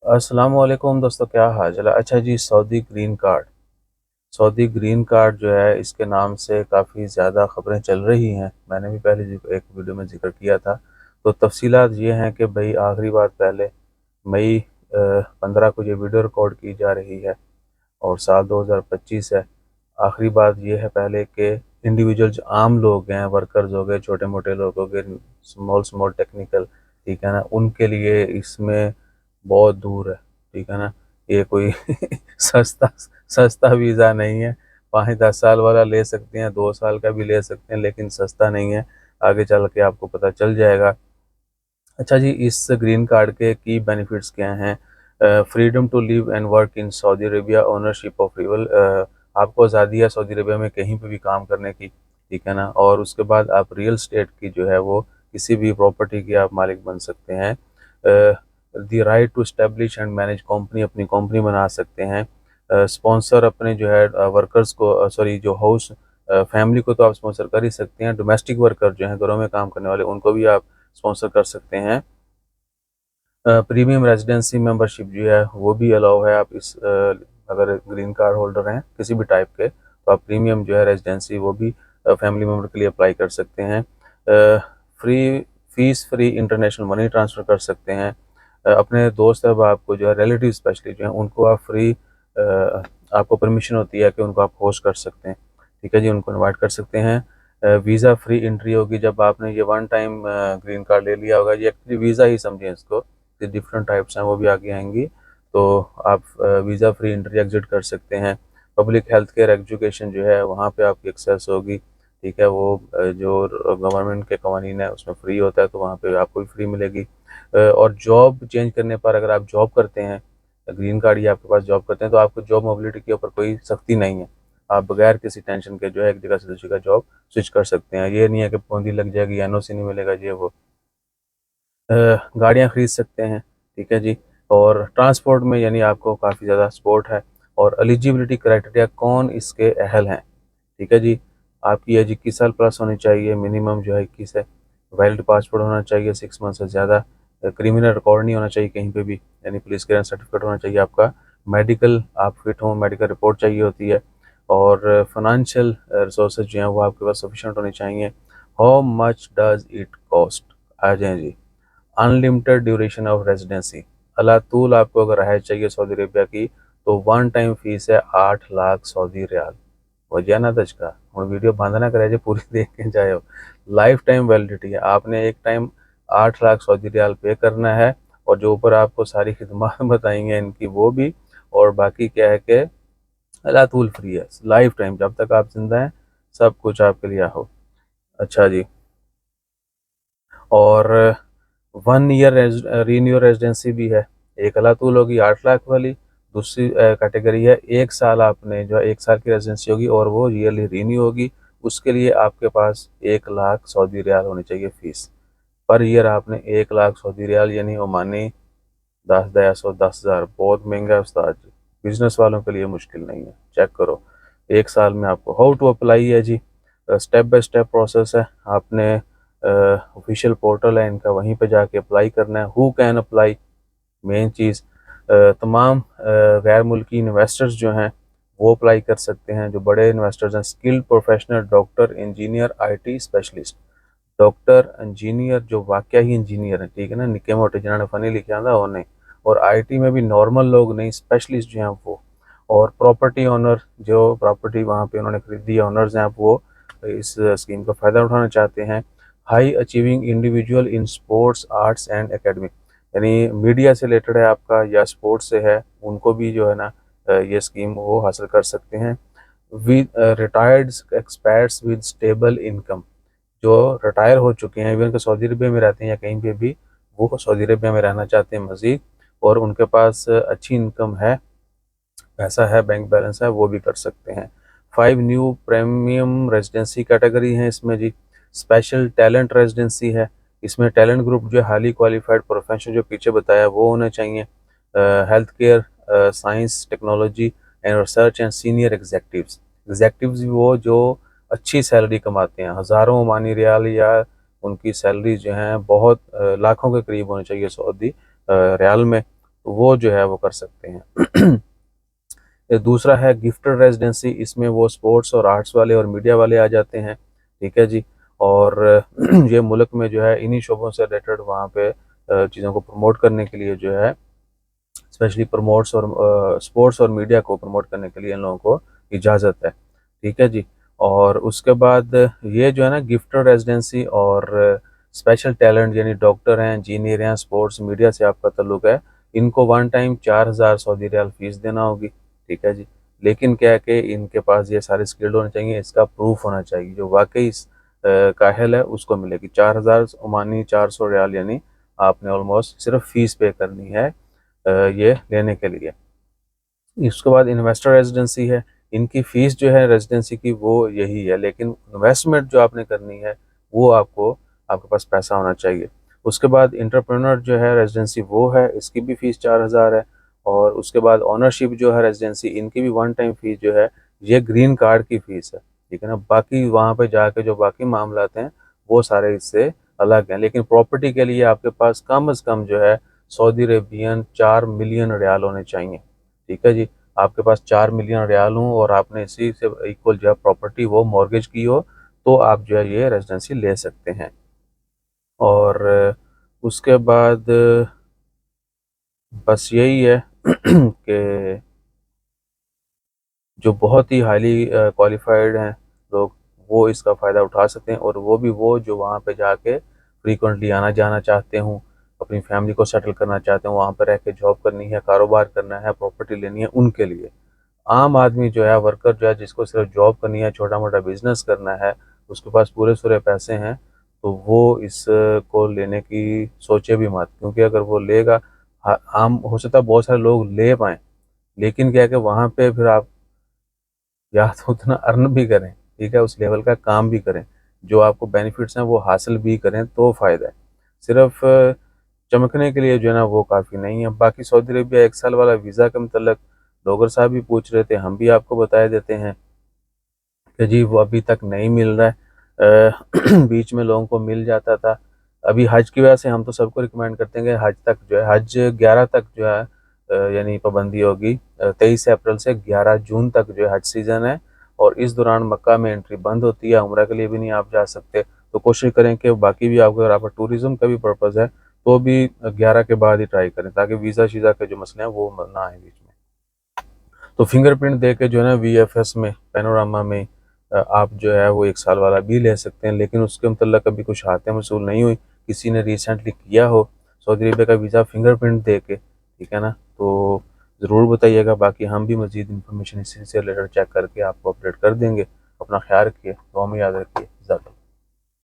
अस्सलामुअलैकुम दोस्तों, क्या हाल चाल है। अच्छा जी, सऊदी ग्रीन कार्ड जो है, इसके नाम से काफ़ी ज़्यादा ख़बरें चल रही हैं। मैंने भी पहले एक वीडियो में जिक्र किया था। तो तफसीलात ये हैं कि भाई आखिरी बार पहले मई 15 को ये वीडियो रिकॉर्ड की जा रही है और साल 2025 है। आखिरी बात ये है पहले कि इंडिविजुअल जो आम लोग हैं, वर्कर्स हो गए, छोटे मोटे लोग हो गए, स्मॉल स्मॉल टेक्निकल, ठीक है ना, उनके लिए इसमें बहुत दूर है। ठीक है ना, ये कोई सस्ता सस्ता वीज़ा नहीं है। 5-10 साल वाला ले सकते हैं, 2 साल का भी ले सकते हैं, लेकिन सस्ता नहीं है। आगे चल के आपको पता चल जाएगा। अच्छा जी, इस ग्रीन कार्ड के की बेनिफिट्स क्या हैं? Freedom to live and work in Saudi Arabia, ownership of real, आपको आज़ादी है सऊदी अरेबिया में कहीं पे भी काम करने की। ठीक है ना, और उसके बाद आप रियल स्टेट की जो है वो किसी भी प्रॉपर्टी के आप मालिक बन सकते हैं। The right to establish and manage company, अपनी कंपनी बना सकते हैं। स्पॉन्सर अपने जो है वर्कर्स को, सॉरी, जो हाउस फैमिली को तो आप स्पॉन्सर कर ही सकते हैं। डोमेस्टिक वर्कर जो हैं, घरों में काम करने वाले, उनको भी आप स्पॉन्सर कर सकते हैं। प्रीमियम रेजिडेंसी मेंबरशिप जो है वो भी अलाउ है। आप अगर ग्रीन कार्ड होल्डर हैं किसी भी टाइप के, तो आप प्रीमियम जो है रेजिडेंसी वो भी फैमिली मेम्बर के लिए अप्लाई कर सकते हैं। Free fees free international money transfer कर सकते हैं। अपने दोस्त अहबाब को जो है, रिलेटिव स्पेशली जो है, उनको आप फ्री, आपको परमिशन होती है कि उनको आप होस्ट कर सकते हैं। ठीक है जी, उनको इनवाइट कर सकते हैं। वीज़ा फ्री एंट्री होगी जब आपने ये वन टाइम ग्रीन कार्ड ले लिया होगा। ये एक्चुअली वीज़ा ही समझें इसको, कि डिफरेंट टाइप्स हैं वो भी आगे आएंगी। तो आप वीज़ा फ्री एंट्री एग्जिट कर सकते हैं। पब्लिक हेल्थ केयर एजुकेशन जो है वहाँ पे आपकी एक्सेस होगी। ठीक है, वो जो गवर्नमेंट के कवानीन है उसमें फ्री होता है, तो वहाँ पे आपको भी फ्री मिलेगी। और जॉब चेंज करने पर, अगर आप जॉब करते हैं, ग्रीन कार्ड या आपके पास जॉब करते हैं, तो आपको जॉब मोबिलिटी के ऊपर कोई सख्ती नहीं है। आप बगैर किसी टेंशन के जो है एक जगह से दूसरी का जॉब स्विच कर सकते हैं। ये नहीं है कि पाबंदी लग जाएगी, एनओसी नहीं मिलेगा, ये वो। गाड़ियाँ खरीद सकते हैं। ठीक है जी, और ट्रांसपोर्ट में यानी आपको काफ़ी ज़्यादा सपोर्ट है। और एलिजिबिलिटी क्राइटेरिया, कौन इसके अहल हैं? ठीक है जी, आपकी एज 21 साल प्लस होनी चाहिए, मिनिमम जो है 21 है। वैलिड पासपोर्ट होना चाहिए 6 मंथ से ज़्यादा। क्रिमिनल रिकॉर्ड नहीं होना चाहिए कहीं पे भी, यानी पुलिस क्लियरेंस सर्टिफिकेट होना चाहिए आपका। मेडिकल, आप फिट हों, मेडिकल रिपोर्ट चाहिए होती है। और फाइनेंशियल रिसोर्सेज जो हैं वो आपके पास सफिशेंट होने चाहिए। How much does it cost? आ जाएँ जी। अनलिमिटेड ड्यूरेशन ऑफ रेजिडेंसी, अलातूल आपको अगर रहायश चाहिए सऊदी अरेबिया की, तो वन टाइम फीस है 8 लाख सऊदी रियाल। वजह ना दज का हूँ वीडियो बंद ना करे, पूरी देख के जाए। लाइफ टाइम वैलिडिटी है, आपने एक टाइम 8 लाख सऊदी रियाल पे करना है। और जो ऊपर आपको सारी खिदमत बताएंगे इनकी वो भी, और बाकी क्या है कि अलातूल फ्री है लाइफ टाइम, जब तक आप जिंदा हैं सब कुछ आपके लिए हो। अच्छा जी, और 1 ईयर रीन्यू रेजिडेंसी भी है। एक अलातूल होगी 8 लाख वाली। दूसरी कैटेगरी है 1 साल, आपने जो 1 साल की रेजिडेंसी होगी और वो ईयरली रीन्यू होगी। उसके लिए आपके पास 1 लाख सऊदी रियाल होनी चाहिए फीस। पर ईयर आपने 1 लाख सऊदी रियाल यानी ओमानी 10,110,000, बहुत महंगा है उस्ताद जी। बिजनेस वालों के लिए मुश्किल नहीं है, चेक करो। 1 साल में आपको हाउ टू अप्लाई है जी, स्टेप बाय स्टेप प्रोसेस है। आपने ऑफिशियल पोर्टल है इनका, वहीं पे जाके अप्लाई करना है। हु कैन अप्लाई, मेन चीज़। तमाम गैर मुल्की इन्वेस्टर्स जो हैं वो अप्लाई कर सकते हैं। जो बड़े इन्वेस्टर्स हैं, skilled professional, doctor, engineer, IT specialist. Doctor engineer जो वाकई ही इंजीनियर है, ठीक है ना, निक्के मोटे जिन्होंने फनी लिखा था वो नहीं। और आईटी में भी नॉर्मल लोग नहीं, स्पेशलिस्ट जो हैं वो। और प्रॉपर्टी ओनर, जो प्रॉपर्टी वहाँ पे उन्होंने खरीदी है, ओनर्स हैं, आप वो इस स्कीम का फ़ायदा उठाना चाहते हैं। High achieving individual in sports, arts and academic, यानी मीडिया से रिलेटेड है आपका या स्पोर्ट्स से है, उनको भी जो है ना ये स्कीम वो हासिल कर सकते हैं। With retired experts with stable income, जो रिटायर हो चुके हैं, इवन के सऊदी अरबिया में रहते हैं या कहीं पे भी, वो सऊदी अरबिया में रहना चाहते हैं मज़ीद, और उनके पास अच्छी इनकम है, पैसा है, बैंक बैलेंस है, वो भी कर सकते हैं। 5 न्यू प्रीमियम रेजिडेंसी कैटेगरी हैं इसमें जी। स्पेशल टैलेंट रेजिडेंसी है। इसमें टैलेंट ग्रुप जो हाईली क्वालिफाइड प्रोफेशनल जो पीछे बताया वो होने चाहिए। Health care, science, technology and research and senior executives. Executives भी वो जो अच्छी सैलरी कमाते हैं, हज़ारों ओमानी रियाल, या उनकी सैलरी जो हैं बहुत लाखों के करीब होनी चाहिए सऊदी रियाल में। तो वो जो है वो कर सकते हैं। दूसरा है गिफ्टेड रेजिडेंसी, इसमें वो स्पोर्ट्स और आर्ट्स वाले और मीडिया वाले आ जाते हैं, ठीक है जी। और ये मुल्क में जो है इन्हीं शोबों से रिलेटेड वहाँ पे चीज़ों को प्रमोट करने के लिए जो है, स्पेशली प्रमोट्स और स्पोर्ट्स और मीडिया को प्रमोट करने के लिए इन लोगों को इजाज़त है, ठीक है जी। और उसके बाद ये जो है ना गिफ्टेड रेजिडेंसी और स्पेशल टैलेंट यानी डॉक्टर हैं, इंजीनियर हैं, स्पोर्ट्स मीडिया से आपका ताल्लुक है, इनको one time 4,000 Saudi riyal fees देना होगी, ठीक है जी। लेकिन क्या है कि इनके पास ये सारे स्किल्ड होने चाहिए, इसका प्रूफ होना चाहिए, जो वाकई काहिल है उसको मिलेगी 4,000 ओमानी 400 रियाल, यानी आपने ऑलमोस्ट सिर्फ फीस पे करनी है ये लेने के लिए। इसके बाद इन्वेस्टर रेजिडेंसी है, इनकी फ़ीस जो है रेजिडेंसी की वो यही है, लेकिन इन्वेस्टमेंट जो आपने करनी है वो आपको आपके पास पैसा होना चाहिए। उसके बाद इंटरप्रेन्योर जो है रेजिडेंसी वो है, इसकी भी फ़ीस 4,000 है। और उसके बाद ओनरशिप जो है रेजिडेंसी, इनकी भी वन टाइम फ़ीस जो है ये ग्रीन कार्ड की फ़ीस है, ठीक है ना। बाकी वहाँ पे जाके जो बाकी मामलात हैं वो सारे इससे अलग हैं, लेकिन प्रॉपर्टी के लिए आपके पास कम अज़ कम जो है सऊदी अरेबियन 4 मिलियन रियाल होने चाहिए, ठीक है जी। आपके पास 4 मिलियन रियाल हो और आपने इसी से इक्वल जो है प्रॉपर्टी वो मॉर्गेज की हो, तो आप जो है ये रेजिडेंसी ले सकते हैं। और उसके बाद बस यही है कि जो बहुत ही हाईली क्वालिफाइड हैं लोग, वो इसका फ़ायदा उठा सकते हैं, और वो भी वो जो वहाँ पे जाके फ्रीक्वेंटली आना जाना चाहते हों, अपनी फैमिली को सेटल करना चाहते हों, वहाँ पर रह के जॉब करनी है, कारोबार करना है, प्रॉपर्टी लेनी है, उनके लिए। आम आदमी जो है, वर्कर जो है, जिसको सिर्फ जॉब करनी है, छोटा मोटा बिजनेस करना है, उसके पास पूरे सूरे पैसे हैं, तो वो इसको लेने की सोचे भी मत, क्योंकि अगर वो लेगा, आम हो सकता है बहुत सारे लोग ले पाएँ, लेकिन क्या है कि वहाँ पे फिर आप या तो उतना अर्न भी करें, ठीक है, उस लेवल का काम भी करें, जो आपको बेनिफिट्स हैं वो हासिल भी करें, तो फ़ायदा है। सिर्फ चमकने के लिए जो है ना वो काफ़ी नहीं है। बाकी सऊदी अरेबिया 1 साल वाला वीज़ा के मतलब डॉगर साहब भी पूछ रहे थे, हम भी आपको बता देते हैं कि जी वो अभी तक नहीं मिल रहा है। बीच में लोगों को मिल जाता था। अभी हज की वजह से हम तो सबको रिकमेंड करते हैं कि हज तक जो है, हज 11 तक जो है यानी पाबंदी होगी। 23 अप्रैल से 11 जून तक जो है हज सीज़न है, और इस दौरान मक्का में एंट्री बंद होती है, उम्रा के लिए भी नहीं आप जा सकते। तो कोशिश करें कि बाकी भी आपको, अगर आपका टूरिज़्म का भी पर्पज़ है, तो भी 11 के बाद ही ट्राई करें, ताकि वीज़ा शीज़ा के जो मसले हैं वो ना आए बीच में। तो फिंगरप्रिंट दे के जो है ना वीएफएस में, पैनोरामा में आप जो है वो 1 साल वाला भी ले सकते हैं, लेकिन उसके मतलब कभी कुछ हाथ वसूल नहीं हुई, किसी ने रिसेंटली किया हो सऊदी अरेबिया का वीज़ा फिंगरप्रिंट दे के, ठीक है ना, तो ज़रूर बताइएगा। बाकी हम भी मज़ीद इन्फॉर्मेशन इसी से रिलेटेड चेक करके आपको अपडेट कर देंगे। अपना ख्याल रखिए, दुआ में याद रखिए।